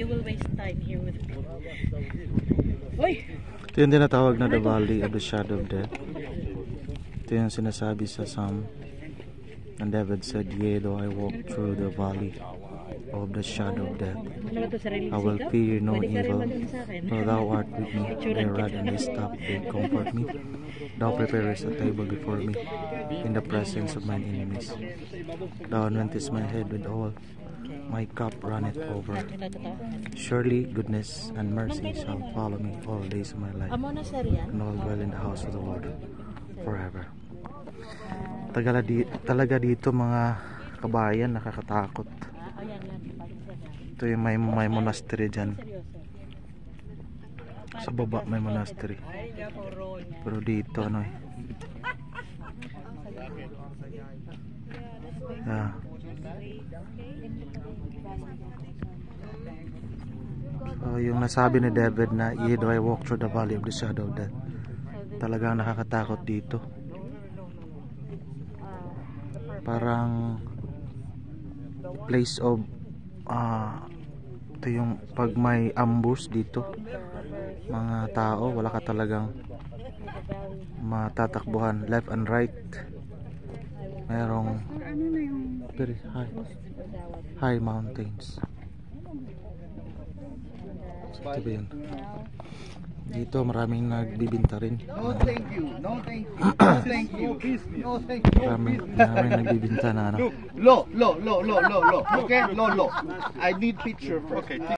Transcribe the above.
you will waste time here with me. Uy! Ito yung tinatawag na the Valley of the Shadow of Death. Ito yung sinasabi sa Psalm. And David said, "Yea, though I walk through the valley of the shadow of death, I will fear no evil, for thou art with me, thy rod and thy staff, they comfort me. Thou preparest a table before me in the presence of mine enemies. Thou anointest my head with oil, my cup runneth over. Surely goodness and mercy shall follow me all the days of my life, and I will dwell in the house of the Lord forever." Talaga dito mga kabayan, nakakatakot. Ito yung may monastery dyan. Sa baba may monastery. Pero dito ano eh. Yeah. So yung nasabi ni David na, "Yea, though I walk through the valley of the shadow of death," talagang nakakatakot dito. Parang place of ito yung pag may ambush dito, mga tao, wala ka talagang matatakbuhan left and right. Merong very high mountains. Ito ba yun? Dito maraming nagbibinta rin. No thank you, no thank you, no thank you, no thank you. Maraming nagbibinta na ano. Low. Okay, low. I need picture. Okay.